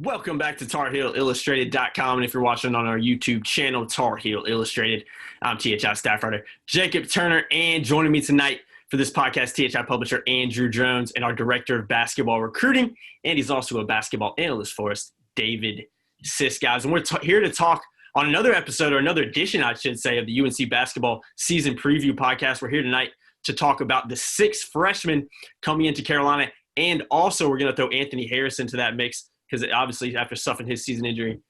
Welcome back to TarHeelIllustrated.com. And if you're watching on our YouTube channel, Tar Heel Illustrated, I'm THI staff writer Jacob Turner. And joining me tonight for this podcast, THI publisher Andrew Jones and our director of basketball recruiting. And he's also a basketball analyst for us, David Sisk, guys. And we're here to talk on another episode, or another edition, I should say, of the UNC basketball season preview podcast. We're here tonight to talk about the 6 freshmen coming into Carolina. And also we're going to throw Anthony Harris into that mix, because obviously after suffering his season-ending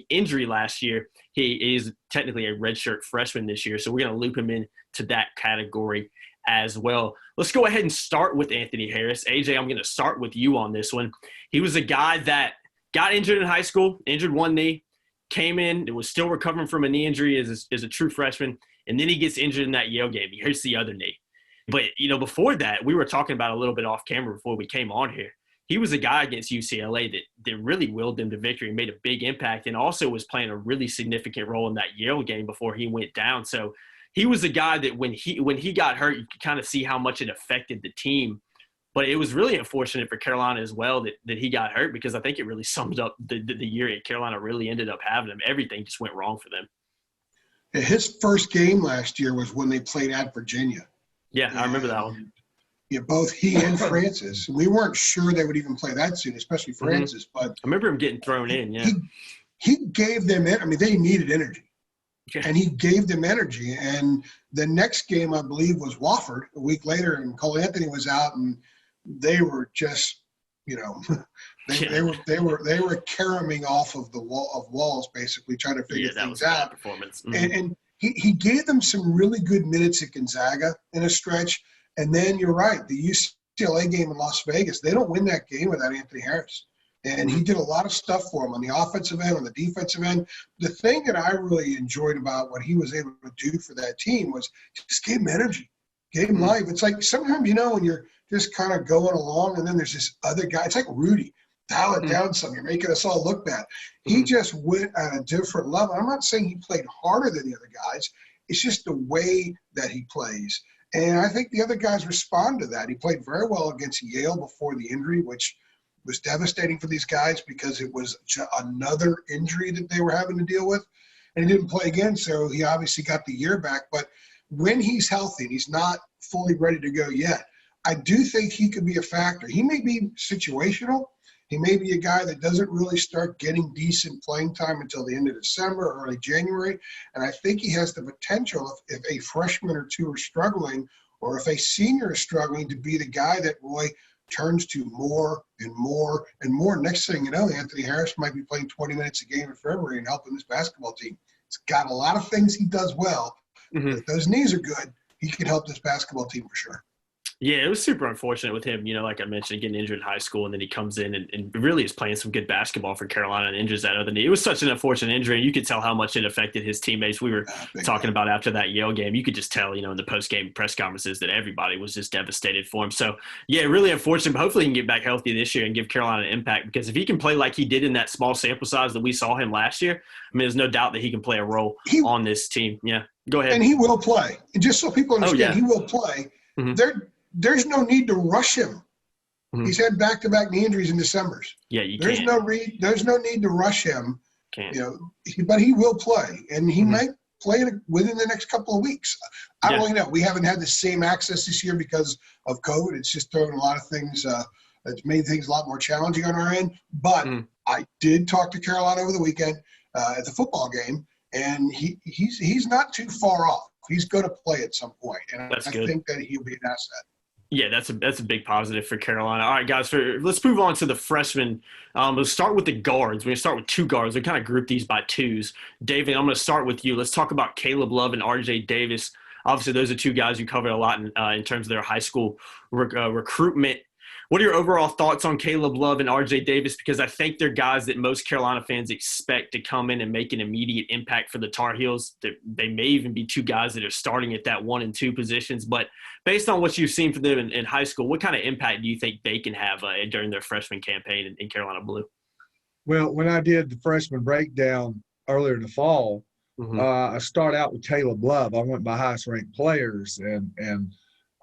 injury last year, he is technically a redshirt freshman this year. So we're going to loop him into that category as well. Let's go ahead and start with Anthony Harris. AJ, I'm going to start with you on this one. He was a guy that got injured in high school, injured one knee, came in, was still recovering from a knee injury as a true freshman, and then he gets injured in that Yale game. He hurts the other knee. But, before that, we were talking about a little bit off camera before we came on here. He was a guy against UCLA that really willed them to victory and made a big impact, and also was playing a really significant role in that Yale game before he went down. So he was a guy that when he got hurt, you could kind of see how much it affected the team. But it was really unfortunate for Carolina as well that he got hurt, because I think it really summed up the year Carolina really ended up having him. Everything just went wrong for them. His first game last year was when they played at Virginia. Yeah, I remember that one. Yeah, both he and Francis. We weren't sure they would even play that soon, especially Francis. But I remember him getting thrown in, yeah. He gave them – they needed energy. Yeah. And he gave them energy. And the next game, I believe, was Wofford a week later, and Cole Anthony was out, and they were just – they were caroming off of the walls, basically, trying to figure things out. Performance. And he gave them some really good minutes at Gonzaga in a stretch. And then you're right, the UCLA game in Las Vegas, they don't win that game without Anthony Harris. And he did a lot of stuff for them on the offensive end, on the defensive end. The thing that I really enjoyed about what he was able to do for that team was just gave him energy, gave him life. It's like sometimes, when you're just kind of going along and then there's this other guy. It's like Rudy. Dial it down some. You're making us all look bad. He just went at a different level. I'm not saying he played harder than the other guys. It's just the way that he plays. And I think the other guys respond to that. He played very well against Yale before the injury, which was devastating for these guys because it was another injury that they were having to deal with. And he didn't play again, so he obviously got the year back. But when he's healthy, and he's not fully ready to go yet, I do think he could be a factor. He may be situational. He may be a guy that doesn't really start getting decent playing time until the end of December or early January. And I think he has the potential, if a freshman or two are struggling, or if a senior is struggling, to be the guy that Roy turns to more and more and more. Next thing you know, Anthony Harris might be playing 20 minutes a game in February and helping this basketball team. He's got a lot of things he does well. If those knees are good, he could help this basketball team for sure. Yeah, it was super unfortunate with him, like I mentioned, getting injured in high school, and then he comes in and really is playing some good basketball for Carolina and injures that other knee. It was such an unfortunate injury, and you could tell how much it affected his teammates. We were talking about after that Yale game. You could just tell, in the post-game press conferences that everybody was just devastated for him. So, yeah, really unfortunate, but hopefully he can get back healthy this year and give Carolina an impact, because if he can play like he did in that small sample size that we saw him last year, there's no doubt that he can play a role on this team. Yeah, go ahead. And he will play. And just so people understand, he will play. There's no need to rush him. He's had back-to-back knee injuries in December. Yeah, you there's can't. There's no need to rush him. Can't. But he will play, and he might play within the next couple of weeks. I don't really know. We haven't had the same access this year because of COVID. It's just thrown a lot of things. It's made things a lot more challenging on our end. But I did talk to Carolina over the weekend at the football game, and he's not too far off. He's going to play at some point, and I think that he'll be an asset. Yeah, that's a big positive for Carolina. All right, guys, let's move on to the freshmen. We'll start with the guards. We're going to start with 2 guards. We kind of group these by 2s. David, I'm going to start with you. Let's talk about Caleb Love and RJ Davis. Obviously, those are 2 guys you covered a lot in terms of their high school recruitment. What are your overall thoughts on Caleb Love and RJ Davis? Because I think they're guys that most Carolina fans expect to come in and make an immediate impact for the Tar Heels. They may even be 2 guys that are starting at that 1 and 2 positions. But based on what you've seen from them in high school, what kind of impact do you think they can have during their freshman campaign in Carolina Blue? Well, when I did the freshman breakdown earlier in the fall, I start out with Caleb Love. I went by highest ranked players, and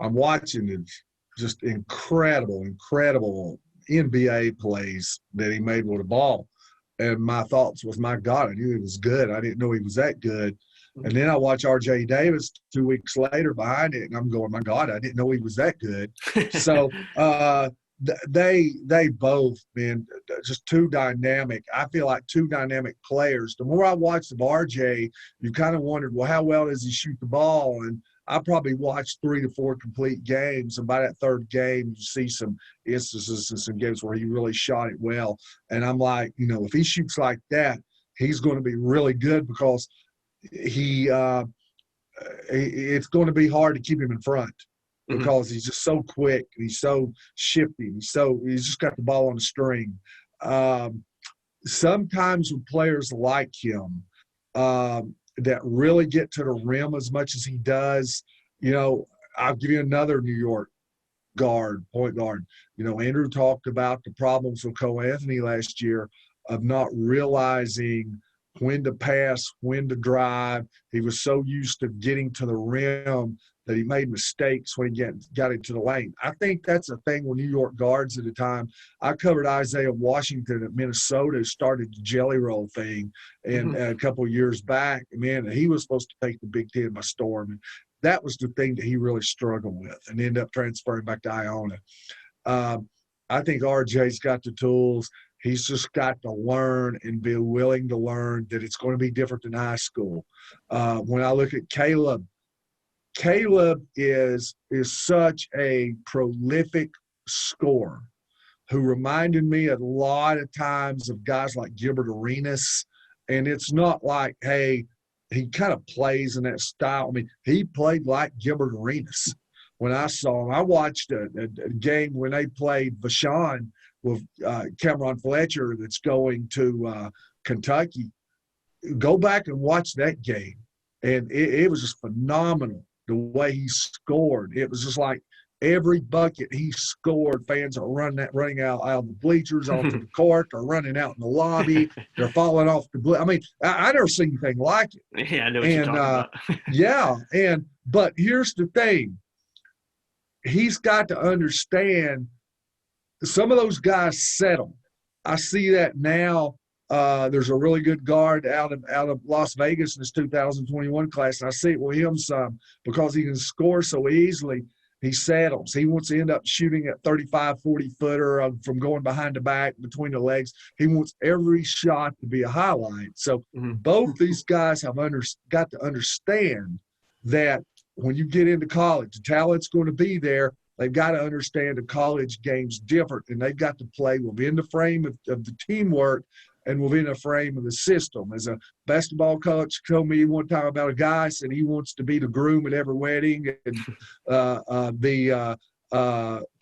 I'm watching it. Just incredible NBA plays that he made with a ball. And my thoughts was, my God, I knew he was good. I didn't know he was that good. And then I watch R.J. Davis 2 weeks later behind it, and I'm going, my God, I didn't know he was that good. So they both, man, just two dynamic. I feel like two dynamic players. The more I watched of R.J., you kind of wondered, well, how well does he shoot the ball? And I probably watched 3 to 4 complete games, and by that third game, you see some instances and some games where he really shot it well. And I'm like, if he shoots like that, he's going to be really good, because it's going to be hard to keep him in front, because he's just so quick, he's so shifty, he's just got the ball on the string. Sometimes with players like him, that really get to the rim as much as he does, I'll give you another New York point guard. Andrew talked about the problems with Cole Anthony last year of not realizing when to pass, when to drive. He was so used to getting to the rim that he made mistakes when he got into the lane. I think that's a thing with New York guards at the time. I covered Isaiah Washington at Minnesota, started the jelly roll thing, and a couple of years back, man, he was supposed to take the Big Ten by storm. And that was the thing that he really struggled with, and ended up transferring back to Iona. I think RJ's got the tools. He's just got to learn and be willing to learn that it's going to be different than high school. When I look at Caleb is such a prolific scorer who reminded me a lot of times of guys like Gilbert Arenas. And it's not like, hey, he kind of plays in that style. I mean, he played like Gilbert Arenas. When I saw him, I watched a game when they played Vashon with Cameron Fletcher that's going to Kentucky. Go back and watch that game. And it was just phenomenal the way he scored. It was just like every bucket he scored, fans are running out of the bleachers onto the court, or running out in the lobby. They're falling off the I mean, I never seen anything like it. Yeah, I know what you're talking about. But here's the thing. He's got to understand some of those guys settle. I see that now. There's a really good guard out of Las Vegas in this 2021 class, and I see it with him some, because he can score so easily. He settles. He wants to end up shooting at 35, 40-footer from going behind the back, between the legs. He wants every shot to be a highlight. So both these guys have got to understand that when you get into college, the talent's going to be there. They've got to understand the college game's different, and they've got to play within the frame of the teamwork and within a frame of the system. As a basketball coach told me one time about a guy, said he wants to be the groom at every wedding and the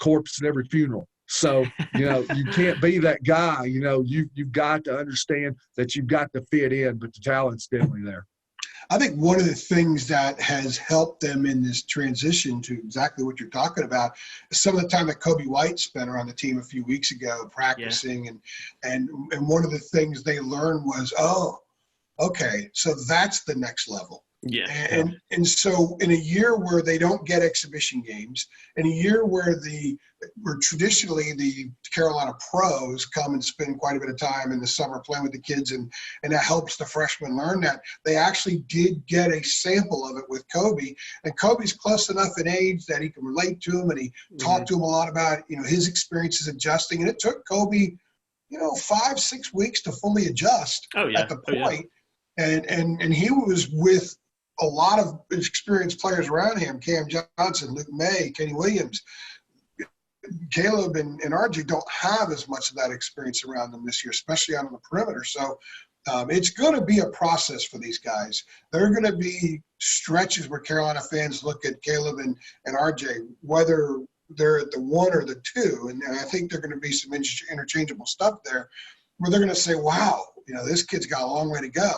corpse at every funeral. So, you can't be that guy. You've got to understand that you've got to fit in, but the talent's definitely there. I think one of the things that has helped them in this transition to exactly what you're talking about is some of the time that Kobe White spent around the team a few weeks ago practicing. And one of the things they learned was, okay, so that's the next level. Yeah. And so in a year where they don't get exhibition games, in a year where traditionally the Carolina pros come and spend quite a bit of time in the summer playing with the kids, and that helps the freshmen learn that, they actually did get a sample of it with Kobe. And Kobe's close enough in age that he can relate to him, and he talked to him a lot about, his experiences adjusting. And it took Kobe, 5-6 weeks to fully adjust at the point. And he was with a lot of experienced players around him, Cam Johnson, Luke May, Kenny Williams. Caleb and RJ don't have as much of that experience around them this year, especially out on the perimeter. So it's going to be a process for these guys. There are going to be stretches where Carolina fans look at Caleb and RJ, whether they're at the 1 or the 2, and I think there are going to be some interchangeable stuff there, where they're going to say, wow, this kid's got a long way to go.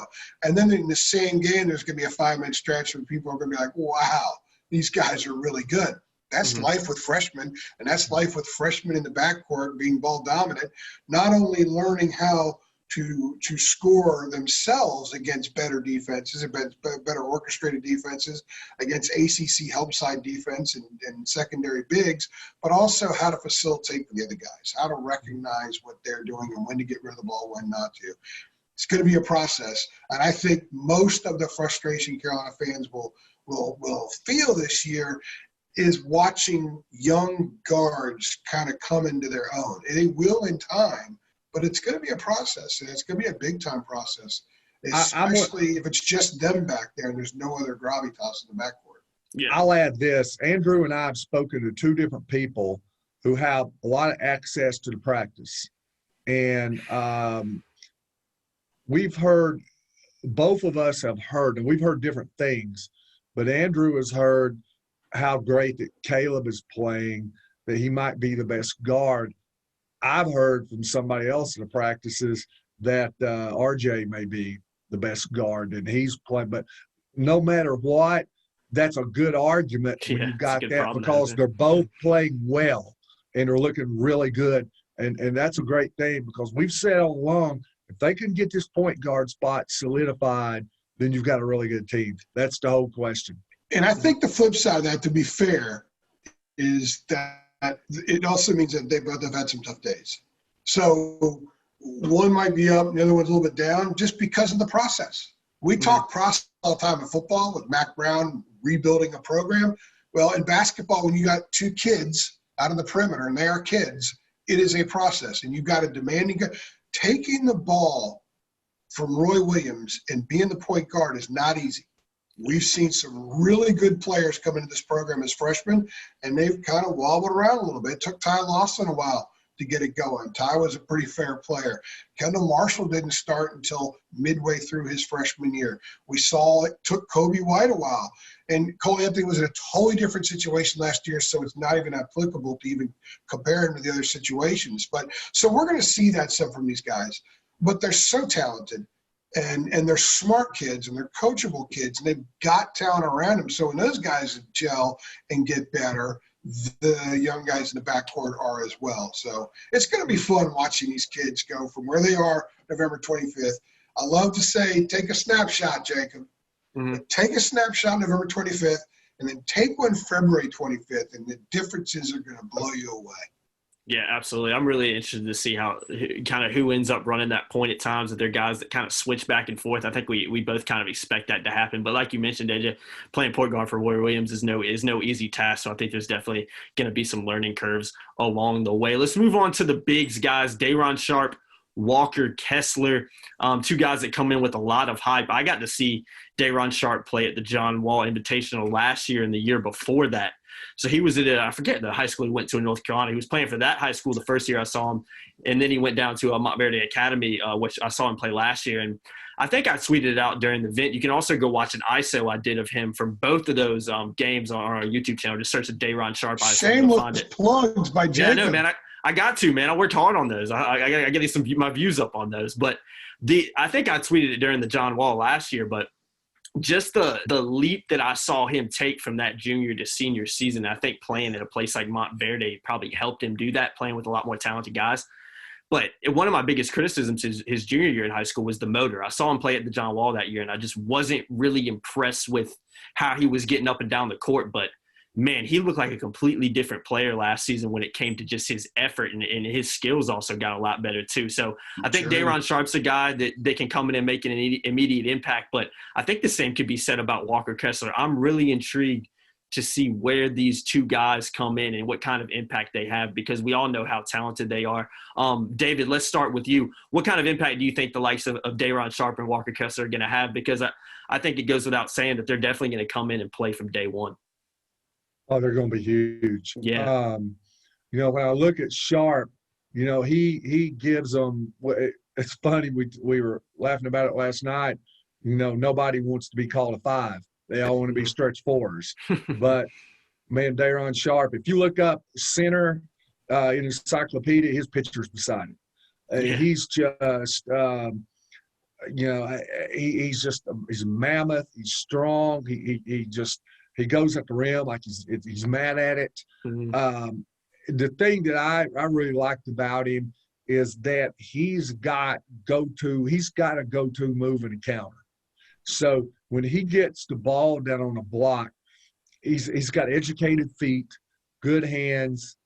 And then in the same game, there's going to be a 5-minute stretch where people are going to be like, wow, these guys are really good. That's life with freshmen, and that's life with freshmen in the backcourt being ball dominant, not only learning how to score themselves against better defenses, better orchestrated defenses, against ACC help side defense and secondary bigs, but also how to facilitate for the other guys, how to recognize what they're doing and when to get rid of the ball, when not to. It's going to be a process, and I think most of the frustration Carolina fans will feel this year is watching young guards kind of come into their own. And they will in time, but it's going to be a process, and it's going to be a big-time process, especially if it's just them back there and there's no other gravitas in the backcourt. Yeah. I'll add this. Andrew and I have spoken to two different people who have a lot of access to the practice. And we've heard – both of us have heard, and we've heard different things, but Andrew has heard how great that Caleb is playing, that he might be the best guard. I've heard from somebody else in the practices that RJ may be the best guard, and he's playing. But no matter what, that's a good argument when you've got that, because they're both playing well and they're looking really good. And that's a great thing, because we've said all along, if they can get this point guard spot solidified, then you've got a really good team. That's the whole question. And I think the flip side of that, to be fair, is that it also means that they both have had some tough days. So one might be up, the other one's a little bit down, just because of the process. We talk process all the time in football with Mac Brown rebuilding a program. Well, in basketball, when you got two kids out on the perimeter and they are kids, it is a process. And you've got a demanding – taking the ball from Roy Williams and being the point guard is not easy. We've seen some really good players come into this program as freshmen, and they've kind of wobbled around a little bit. It took Ty Lawson a while to get it going. Ty was a pretty fair player. Kendall Marshall didn't start until midway through his freshman year. We saw it took Kobe White a while. And Cole Anthony was in a totally different situation last year, so it's not even applicable to even compare him to the other situations. But so we're going to see that stuff from these guys. But they're so talented. And they're smart kids and they're coachable kids, and they've got talent around them. So when those guys gel and get better, the young guys in the backcourt are as well. So it's going to be fun watching these kids go from where they are November 25th. I love to say, take a snapshot, Jacob. Mm-hmm. Take a snapshot November 25th, and then take one February 25th, and the differences are going to blow you away. Yeah, absolutely. I'm really interested to see who ends up running that point at times. If they're guys that kind of switch back and forth, I think we both kind of expect that to happen. But like you mentioned, AJ, playing point guard for Roy Williams is no easy task. So I think there's definitely going to be some learning curves along the way. Let's move on to the bigs, guys. Day'Ron Sharpe, Walker Kessler, two guys that come in with a lot of hype. I got to see Day'Ron Sharpe play at the John Wall Invitational last year and the year before that. So he was at I forget the high school he went to in North Carolina. He was playing for that high school the first year I saw him, and then he went down to Montverde Academy, which I saw him play last year. And I think I tweeted it out during the event. You can also go watch an ISO I did of him from both of those games on our YouTube channel. Just search the Day'Ron Sharpe ISO. Shameless plugs by Jacob. Yeah, no, man. I got to, man. I worked hard on those. I get my views up on those. But I think I tweeted it during the John Wall last year, but just the leap that I saw him take from that junior to senior season, I think playing at a place like Montverde probably helped him do that, playing with a lot more talented guys. But one of my biggest criticisms his junior year in high school was the motor. I saw him play at the John Wall that year, and I just wasn't really impressed with how he was getting up and down the court. But, man, he looked like a completely different player last season when it came to just his effort, and his skills also got a lot better too. So I think Day'Ron Sharpe's a guy that can come in and make an immediate impact, but I think the same could be said about Walker Kessler. I'm really intrigued to see where these two guys come in and what kind of impact they have, because we all know how talented they are. David, let's start with you. What kind of impact do you think the likes of Day'Ron Sharpe and Walker Kessler are going to have? Because I think it goes without saying that they're definitely going to come in and play from day one. Oh, they're going to be huge. Yeah. When I look at Sharpe, he gives them – it's funny, we were laughing about it last night. Nobody wants to be called a five. They all want to be stretch fours. But, man, Day'Ron Sharpe, if you look up center in encyclopedia, his picture's beside it. Yeah. He's just he's a mammoth. He's strong. He goes at the rim like he's mad at it. Mm-hmm. The thing that I really liked about him is that he's got a go-to move and a counter. So when he gets the ball down on a block, he's got educated feet, good hands,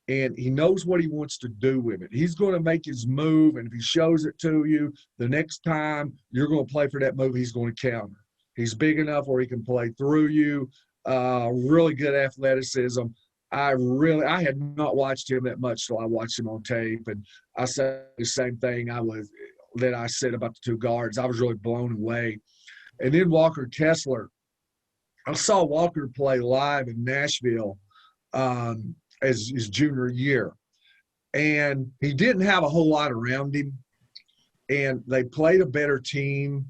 and he knows what he wants to do with it. He's going to make his move, and if he shows it to you, the next time you're going to play for that move, he's going to counter. He's big enough where he can play through you. Really good athleticism. I had not watched him that much till I watched him on tape, and I said the same thing that I said about the two guards. I was really blown away. And then Walker Kessler. I saw Walker play live in Nashville as his junior year, and he didn't have a whole lot around him, and they played a better team,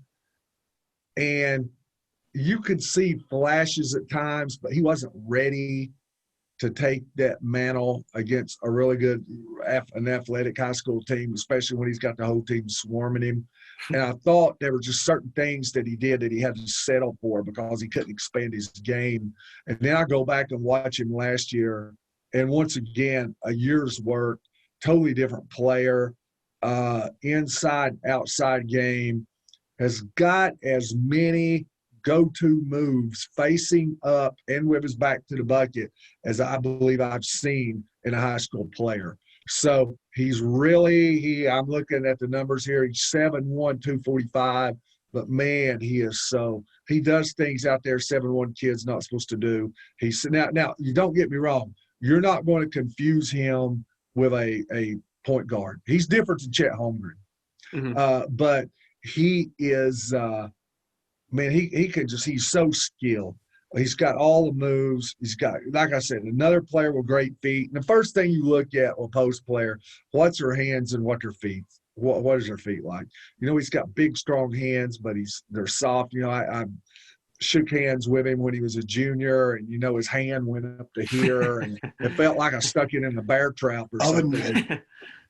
and you could see flashes at times, but he wasn't ready to take that mantle against a really good an athletic high school team, especially when he's got the whole team swarming him. And I thought there were just certain things that he did that he had to settle for because he couldn't expand his game. And then I go back and watch him last year, and once again, a year's work, totally different player, inside, outside game, has got as many go-to moves facing up and with his back to the bucket as I believe I've seen in a high school player. So he's really, I'm looking at the numbers here, he's 7'1", 245, but man, he does things out there 7'1" kid's not supposed to do. Now, you don't get me wrong, you're not going to confuse him with a point guard. He's different than Chet Holmgren. Mm-hmm. But he is, he's so skilled. He's got all the moves. He's got, like I said, another player with great feet. And the first thing you look at with a post player, what's her hands and what her feet? What is her feet like? He's got big, strong hands, but they're soft. I shook hands with him when he was a junior, and his hand went up to here, and it felt like I stuck it in the bear trap or something.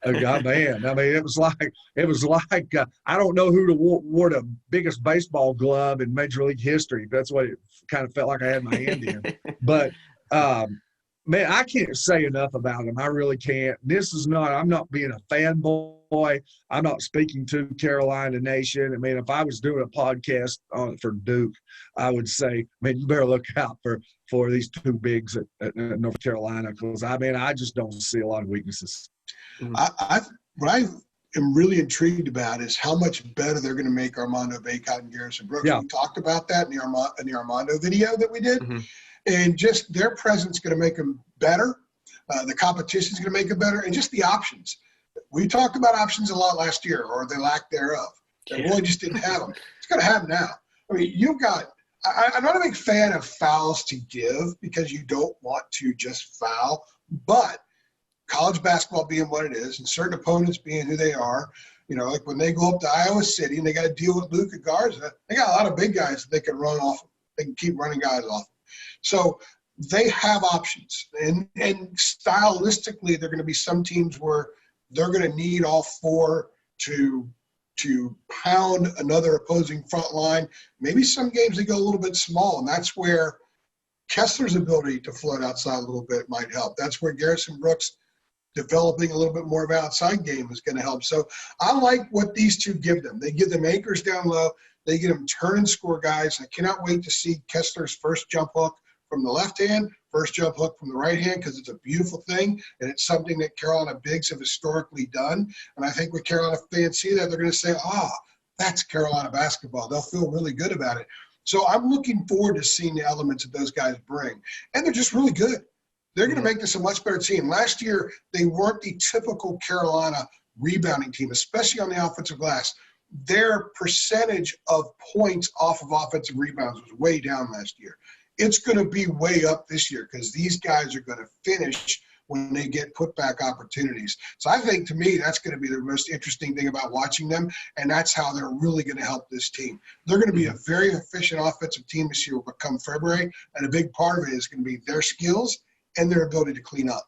God, man, it was like I don't know who wore the biggest baseball glove in Major League history. That's what it kind of felt like I had my hand in. But man, I can't say enough about him. I really can't. I'm not being a fanboy. I'm not speaking to Carolina Nation. If I was doing a podcast for Duke, I would say, man, you better look out for these two bigs at North Carolina, because I just don't see a lot of weaknesses. What I am really intrigued about is how much better they're going to make Armando Bacot and Garrison Brooks. Yeah. We talked about that in the Armando video that we did. Mm-hmm. And just their presence is going to make them better. The competition is going to make them better. And just the options. We talked about options a lot last year, or the lack thereof. And really just didn't have them. It's going to have them now. You've got – I'm not a big fan of fouls to give, because you don't want to just foul. But college basketball being what it is, and certain opponents being who they are, like when they go up to Iowa City and they got to deal with Luka Garza, they got a lot of big guys that they can run off. They can keep running guys off. So they have options. And stylistically, there are going to be some teams where they're going to need all four to pound another opposing front line. Maybe some games they go a little bit small, and that's where Kessler's ability to float outside a little bit might help. That's where Garrison Brooks developing a little bit more of an outside game is going to help. So I like what these two give them. They give them anchors down low. They get them turn and score guys. I cannot wait to see Kessler's first jump hook from the left hand, first jump hook from the right hand, because it's a beautiful thing, and it's something that Carolina bigs have historically done. And I think when Carolina fans see that, they're going to say, that's Carolina basketball. They'll feel really good about it. So I'm looking forward to seeing the elements that those guys bring. And they're just really good. They're going to make this a much better team. Last year, they weren't the typical Carolina rebounding team, especially on the offensive glass. Their percentage of points off of offensive rebounds was way down last year. It's going to be way up this year, because these guys are going to finish when they get putback opportunities. So I think, to me, that's going to be the most interesting thing about watching them, and that's how they're really going to help this team. They're going to be a very efficient offensive team this year come February, and a big part of it is going to be their skills and their ability to clean up.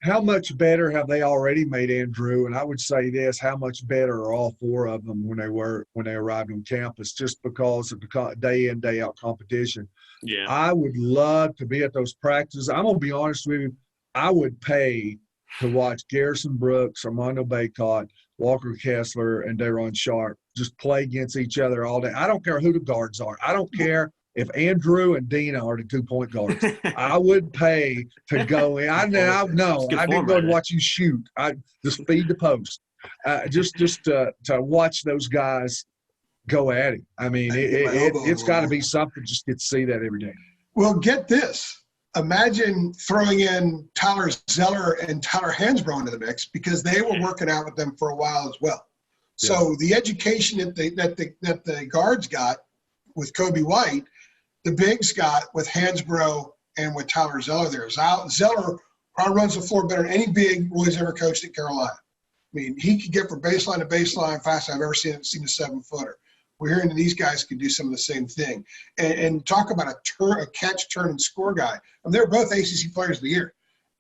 How much better have they already made, Andrew? And I would say this: how much better are all four of them when they arrived on campus, just because of the day in, day out competition? Yeah, I would love to be at those practices. I'm gonna be honest with you. I would pay to watch Garrison Brooks, Armando Bacot, Walker Kessler, and Daron Sharp just play against each other all day. I don't care who the guards are. I don't care if Andrew and Dina are the 2-point guards. I would pay to go in. I didn't go and watch you shoot. I just feed the post. Just to watch those guys go at it. I mean, it's got to be something just to see that every day. Well, get this. Imagine throwing in Tyler Zeller and Tyler Hansbrough into the mix because they were working out with them for a while as well. Yeah. So the education that the guards got with Kobe White, the bigs got with Hansbrough and with Tyler Zeller there. Zeller probably runs the floor better than any big Roy's ever coached at Carolina. I mean, he could get from baseline to baseline faster I've ever seen a 7-footer. We're hearing that these guys can do some of the same thing. And talk about a catch, turn, and score guy. I mean, they're both ACC Players of the Year.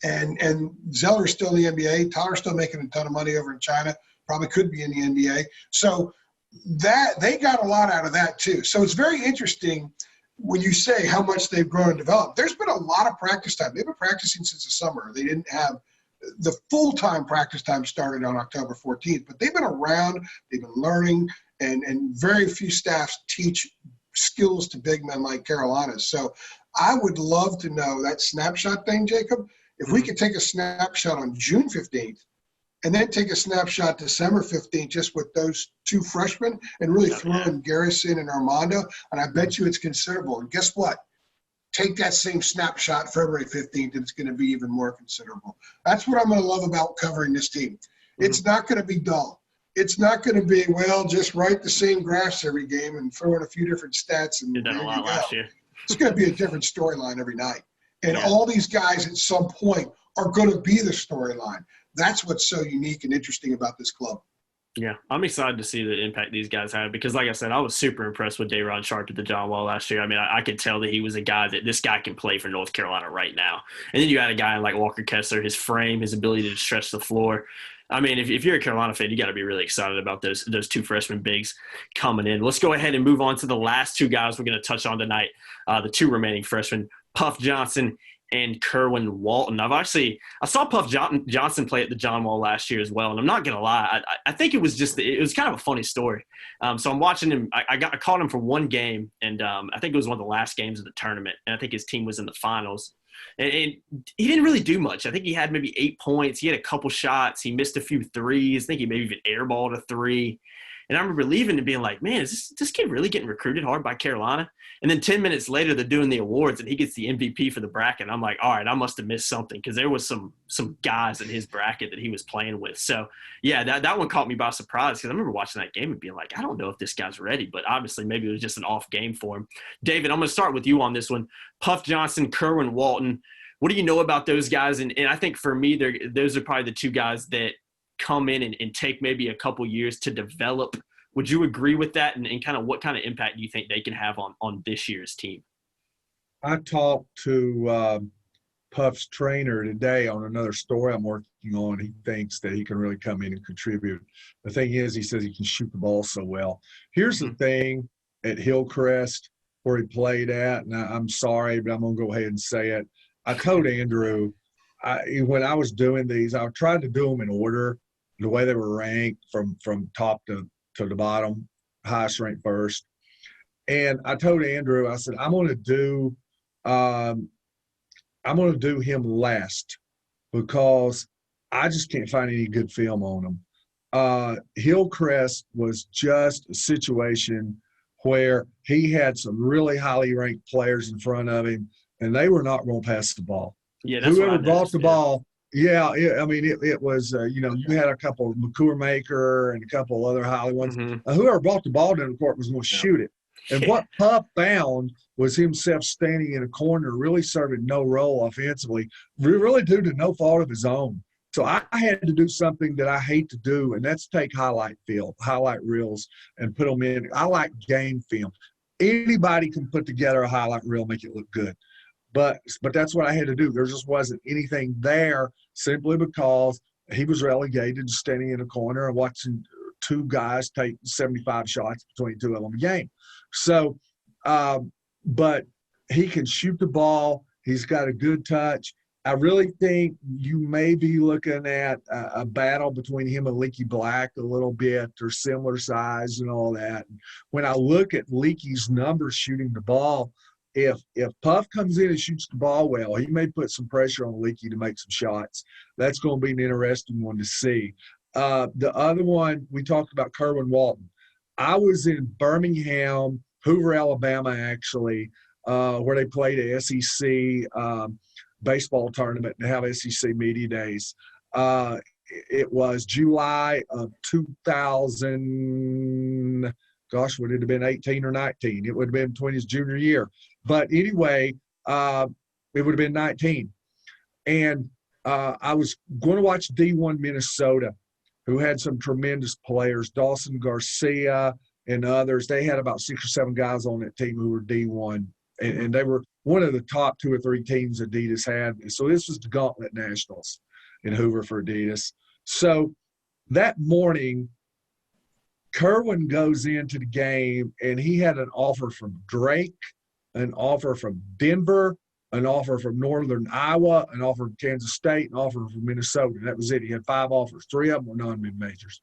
And Zeller's still in the NBA. Tyler's still making a ton of money over in China. Probably could be in the NBA. So that they got a lot out of that too. So it's very interesting when you say how much they've grown and developed. There's been a lot of practice time. They've been practicing since the summer. They didn't have the full-time practice time started on October 14th, but they've been around. They've been learning. And very few staffs teach skills to big men like Carolina. So I would love to know that snapshot thing, Jacob. If we could take a snapshot on June 15th and then take a snapshot December 15th just with those two freshmen and really throw in Garrison and Armando, and I bet you it's considerable. And guess what? Take that same snapshot February 15th and it's going to be even more considerable. That's what I'm going to love about covering this team. It's not going to be dull. It's not going to be, well, just write the same graphs every game and throw in a few different stats. And did that a lot last year. It's going to be a different storyline every night. And all these guys at some point are going to be the storyline. That's what's so unique and interesting about this club. Yeah, I'm excited to see the impact these guys have because, like I said, I was super impressed with Daron Sharp at the John Wall last year. I mean, I could tell that he was a guy that this guy can play for North Carolina right now. And then you had a guy like Walker Kessler, his frame, his ability to stretch the floor. I mean, if you're a Carolina fan, you got to be really excited about those two freshman bigs coming in. Let's go ahead and move on to the last two guys we're going to touch on tonight, the two remaining freshmen, Puff Johnson and Kerwin Walton. I saw Puff Johnson play at the John Wall last year as well, and I'm not going to lie, I think it was kind of a funny story. So I'm watching him. I caught him for one game, and I think it was one of the last games of the tournament, and I think his team was in the finals. And he didn't really do much. I think he had maybe 8 points. He had a couple shots. He missed a few threes. I think he maybe even airballed a three. And I remember leaving and being like, man, is this kid really getting recruited hard by Carolina? And then 10 minutes later, they're doing the awards, and he gets the MVP for the bracket. And I'm like, all right, I must have missed something because there was some guys in his bracket that he was playing with. So, yeah, that one caught me by surprise because I remember watching that game and being like, I don't know if this guy's ready. But obviously maybe it was just an off game for him. David, I'm going to start with you on this one. Puff Johnson, Kerwin Walton. What do you know about those guys? And I think for me, those are probably the two guys that come in and take maybe a couple years to develop. Would you agree with that? And kind of what kind of impact do you think they can have on this year's team? I talked to Puff's trainer today on another story I'm working on. He thinks that he can really come in and contribute. The thing is, he says he can shoot the ball so well. Here's the thing at Hillcrest where he played at, and I'm sorry, but I'm going to go ahead and say it. I told Andrew when I was doing these, I tried to do them in order, the way they were ranked from top to the bottom, highest ranked first. And I told Andrew, I said, I'm going to do him last because I just can't find any good film on him. Hillcrest was just a situation where he had some really highly ranked players in front of him, and they were not going to pass the ball. Yeah, that's whoever brought the ball. Yeah, I mean, it was, you had a couple, McCour Maker and a couple other highly ones. Whoever brought the ball down the court was going to shoot it. And what Puff found was himself standing in a corner, really serving no role offensively, really due to no fault of his own. So I had to do something that I hate to do, and that's take highlight reels, and put them in. I like game film. Anybody can put together a highlight reel, make it look good. But that's what I had to do. There just wasn't anything there simply because he was relegated to standing in a corner and watching two guys take 75 shots between two of them a game. So, but he can shoot the ball. He's got a good touch. I really think you may be looking at a battle between him and Leaky Black a little bit. They're similar size and all that. When I look at Leaky's numbers shooting the ball, if Puff comes in and shoots the ball well, he may put some pressure on Leaky to make some shots. That's going to be an interesting one to see. The other one, we talked about Kerwin Walton. I was in Birmingham, Hoover, Alabama, actually, where they played a SEC baseball tournament and have SEC media days. It was July of 2000. Gosh, would it have been 18 or 19? It would have been between his junior year. But anyway, it would have been 19. And I was going to watch D1 Minnesota, who had some tremendous players, Dawson Garcia and others. They had about 6 or 7 guys on that team who were D1. And they were one of the top 2 or 3 teams Adidas had. And so this was the Gauntlet Nationals in Hoover for Adidas. So that morning, Kerwin goes into the game, and he had an offer from Drake, an offer from Denver, an offer from Northern Iowa, an offer from Kansas State, an offer from Minnesota. That was it. He had 5 offers. 3 of them were non-mid-majors.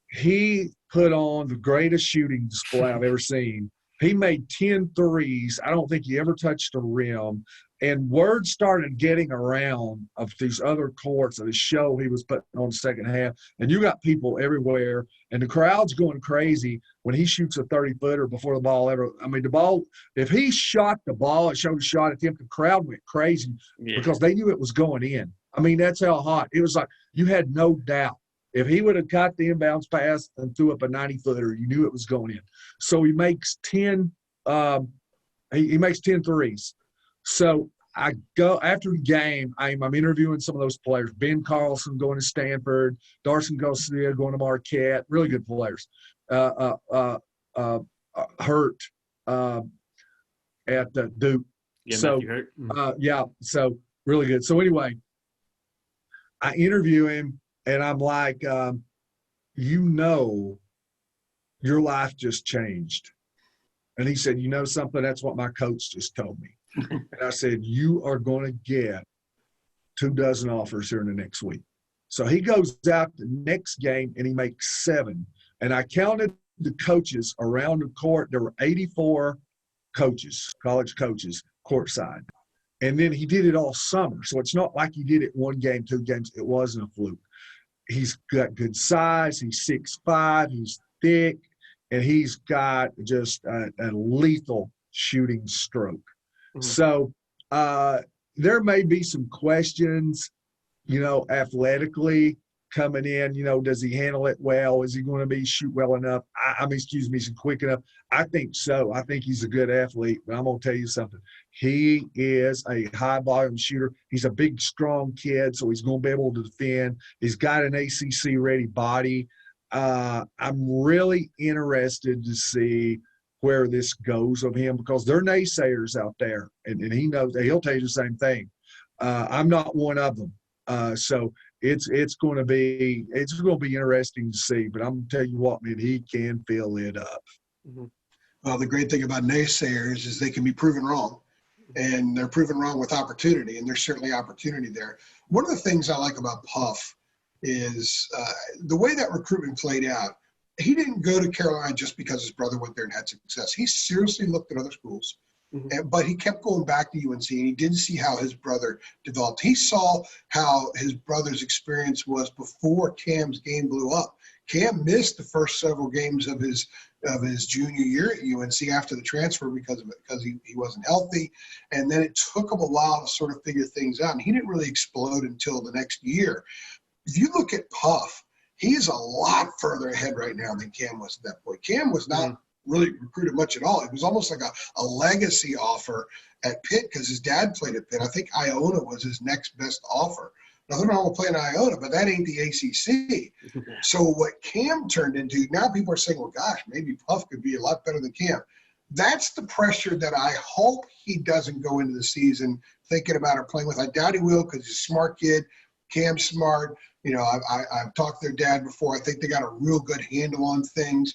He put on the greatest shooting display I've ever seen. He made 10 threes. I don't think he ever touched the rim. And word started getting around of these other courts of the show he was putting on the second half. And you got people everywhere. And the crowd's going crazy when he shoots a 30-footer before the ball ever – I mean, the ball – if he shot the ball and showed a shot attempt, the crowd went crazy because they knew it was going in. I mean, that's how hot. It was like you had no doubt. If he would have caught the inbounds pass and threw up a 90-footer, you knew it was going in. So he makes 10 he makes 10 threes. So I go after the game, I'm interviewing some of those players. Ben Carlson going to Stanford, Darson Garcia going to Marquette, really good players. Hurt at Duke. Yeah, so so really good. So anyway, I interview him. And I'm like, your life just changed. And he said, you know something? That's what my coach just told me. And I said, you are going to get 24 offers here in the next week. So he goes out the next game and he makes 7. And I counted the coaches around the court. There were 84 coaches, college coaches, courtside. And then he did it all summer. So it's not like he did it 1 game, 2 games. It wasn't a fluke. He's got good size. He's 6'5". He's thick, and he's got just a lethal shooting stroke. Mm-hmm. So there may be some questions, athletically coming in. Does he handle it well? Is he going to shoot well enough? Is he quick enough? I think so. I think he's a good athlete, but I'm going to tell you something. He is a high-volume shooter. He's a big, strong kid, so he's going to be able to defend. He's got an ACC-ready body. I'm really interested to see where this goes of him because there are naysayers out there, and he knows that he'll tell you the same thing. I'm not one of them. So it's going to be interesting to see. But I'm going to tell you what, man, he can fill it up. Mm-hmm. Well, the great thing about naysayers is they can be proven wrong, and they're proven wrong with opportunity, and there's certainly opportunity there. One of the things I like about Puff is the way that recruitment played out. He didn't go to Carolina just because his brother went there and had success. He seriously looked at other schools. Mm-hmm. But he kept going back to UNC, and he didn't see how his brother developed. He saw how his brother's experience was before Cam's game blew up. Cam missed the first several games of his junior year at UNC after the transfer because he wasn't healthy, and then it took him a while to sort of figure things out. And he didn't really explode until the next year. If you look at Puff, he's a lot further ahead right now than Cam was at that point. Cam was not really recruited much at all. It was almost like a legacy offer at Pitt because his dad played at Pitt. I think Iona was his next best offer. Nothing wrong with playing Iona, but that ain't the ACC. So what Cam turned into, now people are saying, well, gosh, maybe Puff could be a lot better than Cam. That's the pressure that I hope he doesn't go into the season thinking about or playing with. I doubt he will because he's a smart kid. Cam's smart. I've talked to their dad before. I think they got a real good handle on things.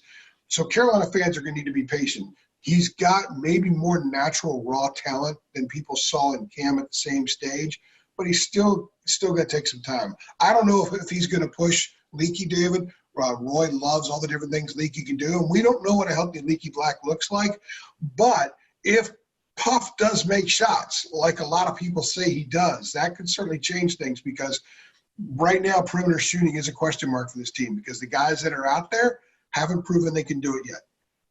So Carolina fans are going to need to be patient. He's got maybe more natural raw talent than people saw in Cam at the same stage, but he's still going to take some time. I don't know if he's going to push Leaky, David. Roy loves all the different things Leaky can do, and we don't know what a healthy Leaky Black looks like. But if Puff does make shots, like a lot of people say he does, that could certainly change things, because right now perimeter shooting is a question mark for this team, because the guys that are out there haven't proven they can do it yet.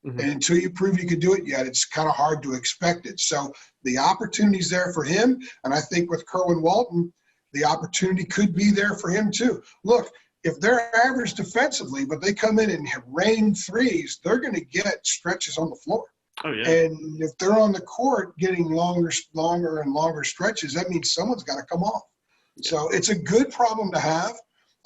Mm-hmm. And until you prove you can do it yet, it's kind of hard to expect it. So the opportunity's there for him, and I think with Kerwin Walton, the opportunity could be there for him too. Look, if they're average defensively, but they come in and rain threes, they're going to get stretches on the floor. Oh, yeah. And if they're on the court getting longer and longer stretches, that means someone's got to come off. Yeah. So it's a good problem to have.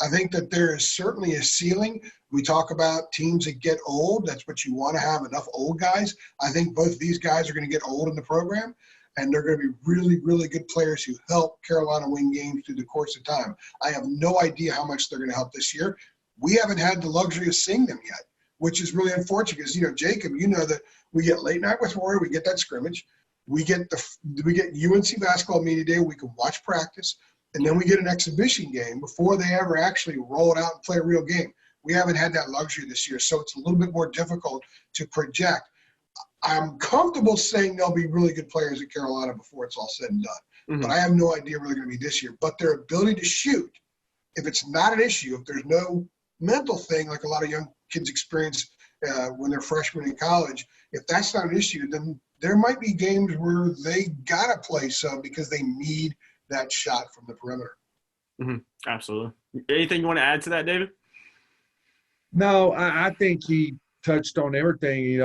I think that there is certainly a ceiling. We talk about teams that get old. That's what you want to have, enough old guys. I think both of these guys are going to get old in the program, and they're going to be really, really good players who help Carolina win games through the course of time. I have no idea how much they're going to help this year. We haven't had the luxury of seeing them yet, which is really unfortunate because, Jacob, that we get late night with Roy, we get that scrimmage. We get UNC basketball media day, we can watch practice, and then we get an exhibition game before they ever actually roll it out and play a real game. We haven't had that luxury this year, so it's a little bit more difficult to project. I'm comfortable saying they'll be really good players at Carolina before it's all said and done. Mm-hmm. But I have no idea where they're going to be this year. But their ability to shoot, if it's not an issue, if there's no mental thing like a lot of young kids experience when they're freshmen in college, if that's not an issue, then there might be games where they got to play some because they need that shot from the perimeter. Mm-hmm. Absolutely. Anything you want to add to that, David? No, I think he touched on everything.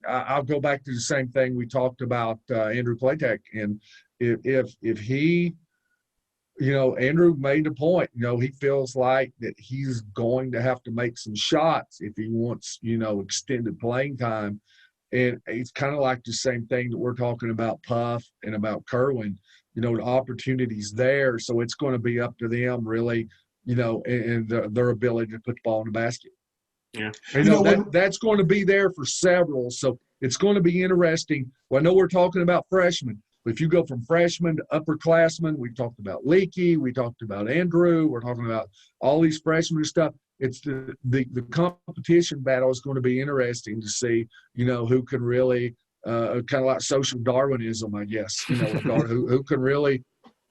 I'll go back to the same thing we talked about Andrew Platek. And if he, Andrew made the point, he feels like that he's going to have to make some shots if he wants, extended playing time. And it's kind of like the same thing that we're talking about Puff and about Kerwin, the opportunities there. So it's going to be up to them really, and their ability to put the ball in the basket. Yeah. That's going to be there for several. So it's going to be interesting. Well, I know we're talking about freshmen, but if you go from freshman to upperclassmen, we talked about Leakey, we talked about Andrew, we're talking about all these freshmen and stuff. It's the competition battle is going to be interesting to see, who can really kind of like social Darwinism, I guess, who can really,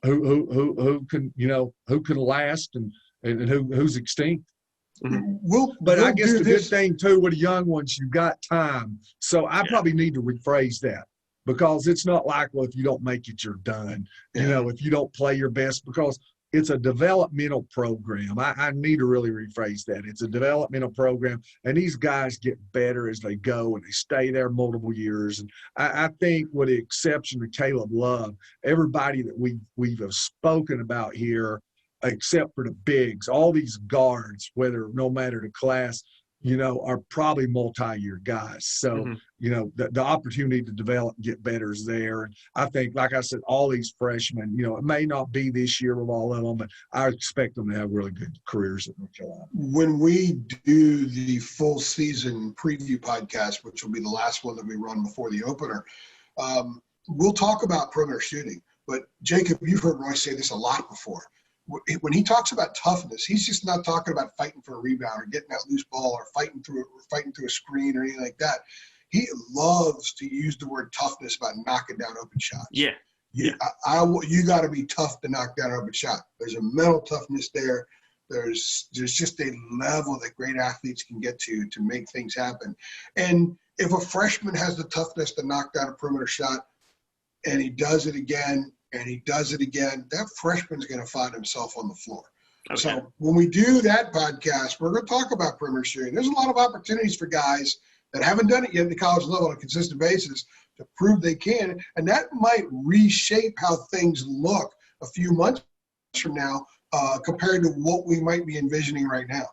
who can last and who's extinct. Mm-hmm. But I guess the good thing too with the young ones, you've got time. So I probably need to rephrase that, because it's not like, well, if you don't make it, you're done. Yeah. If you don't play your best, because it's a developmental program. I need to really rephrase that. It's a developmental program, and these guys get better as they go, and they stay there multiple years. And I think, with the exception of Caleb Love, everybody that we've spoken about here, except for the bigs, all these guards, no matter the class, are probably multi-year guys. So, the opportunity to develop and get better is there. And I think, like I said, all these freshmen, it may not be this year with all of them, but I expect them to have really good careers at North Carolina. When we do the full season preview podcast, which will be the last one that we run before the opener, we'll talk about perimeter shooting. But Jacob, you've heard Roy say this a lot before. When he talks about toughness, he's just not talking about fighting for a rebound or getting that loose ball or fighting through a screen or anything like that. He loves to use the word toughness about knocking down open shots. Yeah. You got to be tough to knock down an open shot. There's a mental toughness there. There's just a level that great athletes can get to make things happen. And if a freshman has the toughness to knock down a perimeter shot, and he does it again, that freshman's going to find himself on the floor. Okay. So when we do that podcast, we're going to talk about perimeter shooting. There's a lot of opportunities for guys that haven't done it yet at the college level on a consistent basis to prove they can, and that might reshape how things look a few months from now compared to what we might be envisioning right now.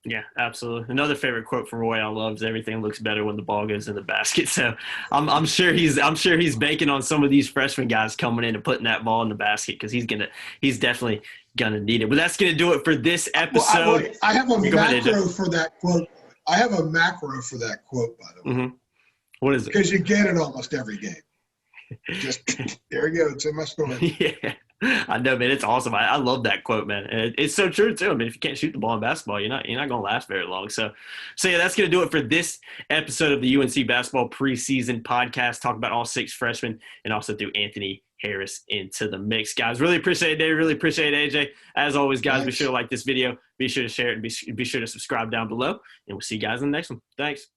Yeah, absolutely. Another favorite quote from Roy I love is everything looks better when the ball goes in the basket. So I'm sure he's banking on some of these freshman guys coming in and putting that ball in the basket, because he's definitely gonna need it. But that's gonna do it for this episode. I have a macro for that quote. By the way. Mm-hmm. What is it? Because you get it almost every game. Just there you go. It's in my story. Yeah. I know, man. It's awesome. I love that quote, man. And it's so true too. I mean, if you can't shoot the ball in basketball, you're not going to last very long. So yeah, that's going to do it for this episode of the UNC basketball preseason podcast. Talk about all 6 freshmen and also threw Anthony Harris into the mix, guys. Really appreciate it, Dave. Really appreciate it, AJ. As always, guys, Thanks. Be sure to like this video. Be sure to share it and be sure to subscribe down below. And we'll see you guys in the next one. Thanks.